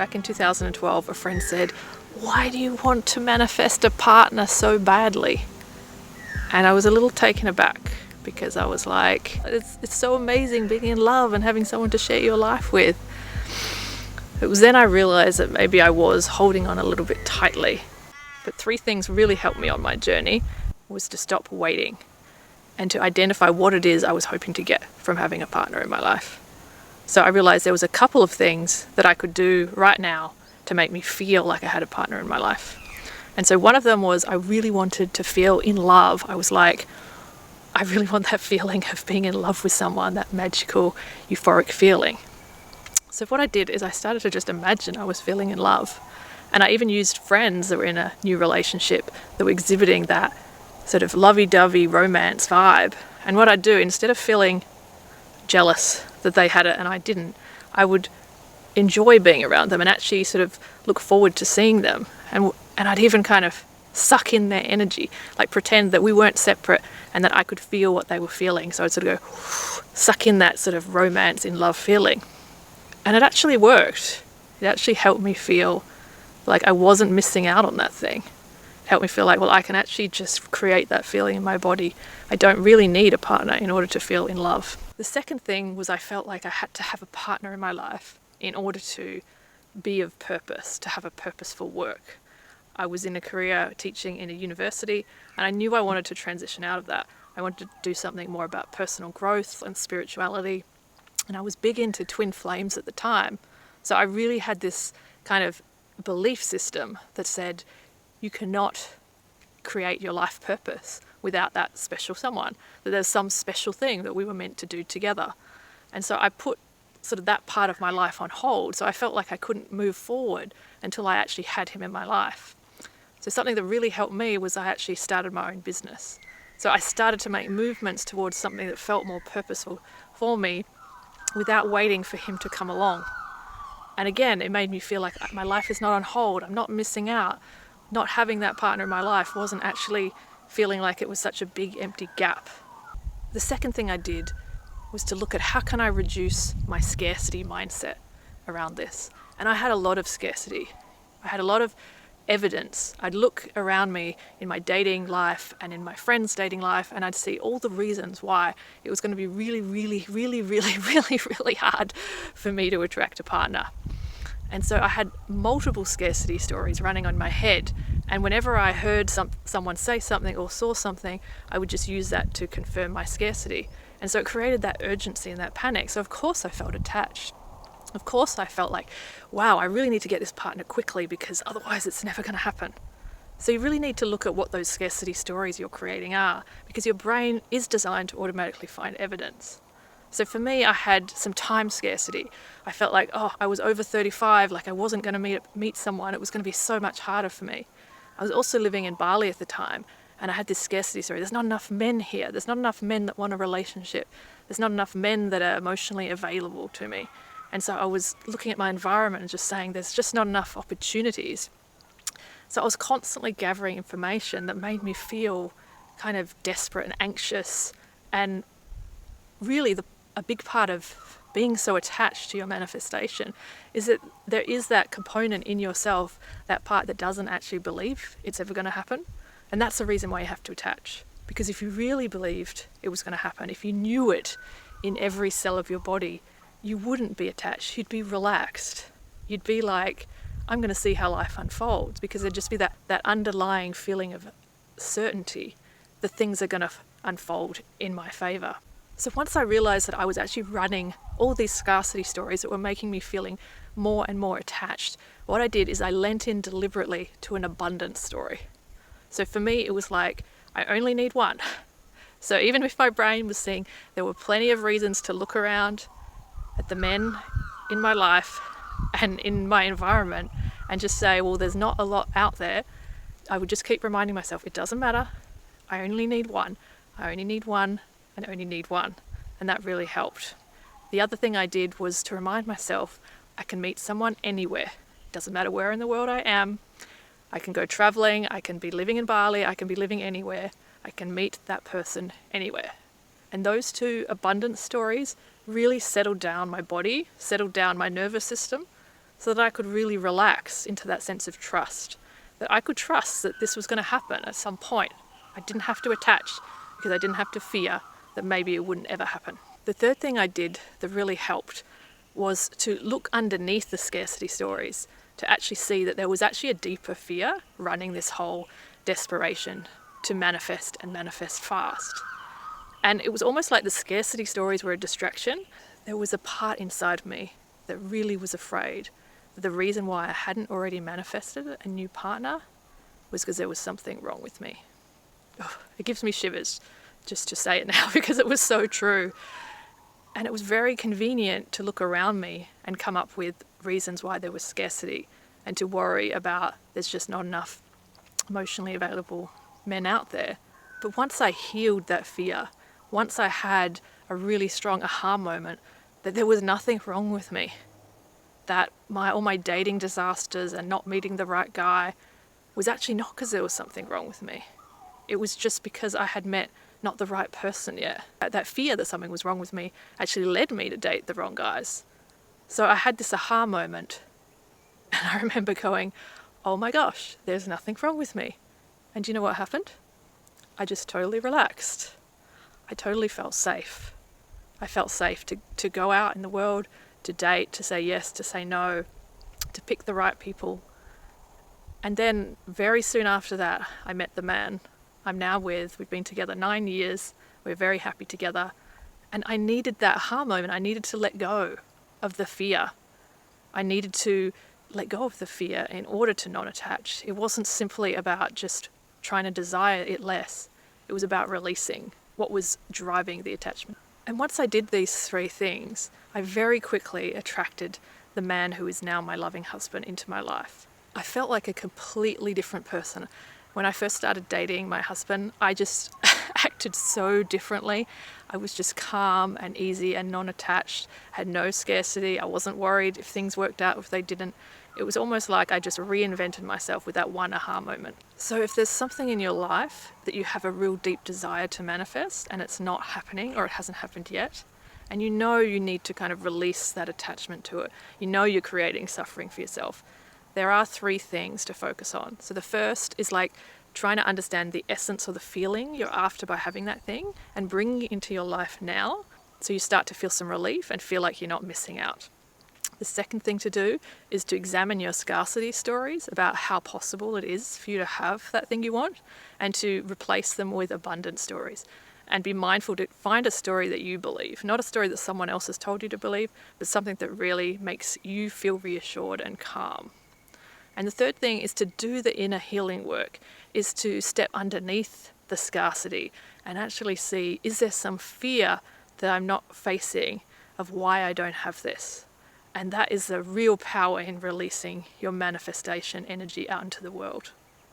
Back in 2012, a friend said, "Why do you want to manifest a partner so badly?" And I was a little taken aback because I was like, it's so amazing being in love and having someone to share your life with. It was then I realized that maybe I was holding on a little bit tightly. But 3 things really helped me on my journey was to stop waiting and to identify what it is I was hoping to get from having a partner in my life. So I realized there was a couple of things that I could do right now to make me feel like I had a partner in my life. And so one of them was I really wanted to feel in love. I was like, I really want that feeling of being in love with someone, that magical, euphoric feeling. So what I did is I started to just imagine I was feeling in love. And I even used friends that were in a new relationship that were exhibiting that sort of lovey-dovey romance vibe. And what I'd do, instead of feeling jealous that they had it and I didn't, I would enjoy being around them and actually sort of look forward to seeing them. And I'd even kind of suck in their energy, like pretend that we weren't separate and that I could feel what they were feeling. So I'd sort of go suck in that sort of romance in love feeling. And it actually worked. It actually helped me feel like I wasn't missing out on that thing. It helped me feel like, well, I can actually just create that feeling in my body. I don't really need a partner in order to feel in love. The second thing was I felt like I had to have a partner in my life in order to be of purpose, to have a purposeful work. I was in a career teaching in a university and I knew I wanted to transition out of that. I wanted to do something more about personal growth and spirituality. And I was big into twin flames at the time. So I really had this kind of belief system that said you cannot create your life purpose without that special someone, that there's some special thing that we were meant to do together. And so I put sort of that part of my life on hold. So I felt like I couldn't move forward until I actually had him in my life. So something that really helped me was I actually started my own business. So I started to make movements towards something that felt more purposeful for me without waiting for him to come along. And again, it made me feel like my life is not on hold. I'm not missing out. Not having that partner in my life wasn't actually feeling like it was such a big empty gap. The second thing I did was to look at how can I reduce my scarcity mindset around this. And I had a lot of scarcity. I had a lot of evidence. I'd look around me in my dating life and in my friends' dating life and I'd see all the reasons why it was going to be really, really, really, really, really, really hard for me to attract a partner. And so I had multiple scarcity stories running on my head. And whenever I heard someone say something or saw something, I would just use that to confirm my scarcity. And so it created that urgency and that panic. So of course I felt attached. Of course I felt like, wow, I really need to get this partner quickly because otherwise it's never going to happen. So you really need to look at what those scarcity stories you're creating are, because your brain is designed to automatically find evidence. So for me, I had some time scarcity. I felt like, I was over 35, like I wasn't going to meet someone. It was going to be so much harder for me. I was also living in Bali at the time, and I had this scarcity story. There's not enough men here. There's not enough men that want a relationship. There's not enough men that are emotionally available to me. And so I was looking at my environment and just saying there's just not enough opportunities. So I was constantly gathering information that made me feel kind of desperate and anxious. And really a big part of being so attached to your manifestation is that there is that component in yourself, that part that doesn't actually believe it's ever going to happen. And that's the reason why you have to attach. Because if you really believed it was going to happen, if you knew it in every cell of your body, you wouldn't be attached. You'd be relaxed. You'd be like, I'm going to see how life unfolds, because there'd just be that underlying feeling of certainty that things are going to unfold in my favor. So once I realized that I was actually running all these scarcity stories that were making me feeling more and more attached, what I did is I lent in deliberately to an abundance story. So for me, it was like, I only need one. So even if my brain was seeing there were plenty of reasons to look around at the men in my life and in my environment and just say, well, there's not a lot out there, I would just keep reminding myself, it doesn't matter. I only need one. I only need one and only need one. And that really helped. The other thing I did was to remind myself I can meet someone anywhere. It doesn't matter where in the world I am. I can go traveling. I can be living in Bali. I can be living anywhere. I can meet that person anywhere. And those 2 abundance stories really settled down my body, settled down my nervous system, so that I could really relax into that sense of trust, that I could trust that this was going to happen at some point. I didn't have to attach because I didn't have to fear that maybe it wouldn't ever happen. The third thing I did that really helped was to look underneath the scarcity stories, to actually see that there was actually a deeper fear running this whole desperation to manifest and manifest fast. And it was almost like the scarcity stories were a distraction. There was a part inside me that really was afraid that the reason why I hadn't already manifested a new partner was because there was something wrong with me. Oh, it gives me shivers just to say it now because it was so true. And it was very convenient to look around me and come up with reasons why there was scarcity and to worry about there's just not enough emotionally available men out there. But once I healed that fear, once I had a really strong aha moment that there was nothing wrong with me, that all my dating disasters and not meeting the right guy was actually not because there was something wrong with me. It was just because I had met not the right person yet. That fear that something was wrong with me actually led me to date the wrong guys. So I had this aha moment, and I remember going, oh my gosh, there's nothing wrong with me. And do you know what happened? I just totally relaxed. I totally felt safe. I felt safe to go out in the world, to date, to say yes, to say no, to pick the right people. And then very soon after that, I met the man I'm now with. We've been together 9 years. We're very happy together. And I needed that aha moment. I needed to let go of the fear. I needed to let go of the fear in order to not attach. It wasn't simply about just trying to desire it less. It was about releasing what was driving the attachment. And once I did these three things, I very quickly attracted the man who is now my loving husband into my life. I felt like a completely different person. When I first started dating my husband, I just acted so differently. I was just calm and easy and non-attached, had no scarcity. I wasn't worried if things worked out, if they didn't. It was almost like I just reinvented myself with that one aha moment. So if there's something in your life that you have a real deep desire to manifest and it's not happening or it hasn't happened yet, and you know you need to kind of release that attachment to it, you know you're creating suffering for yourself, there are three things to focus on. So the first is like trying to understand the essence of the feeling you're after by having that thing and bringing it into your life now so you start to feel some relief and feel like you're not missing out. The second thing to do is to examine your scarcity stories about how possible it is for you to have that thing you want and to replace them with abundant stories. And be mindful to find a story that you believe, not a story that someone else has told you to believe, but something that really makes you feel reassured and calm. And the third thing is to do the inner healing work, is to step underneath the scarcity and actually see, is there some fear that I'm not facing of why I don't have this? And that is the real power in releasing your manifestation energy out into the world.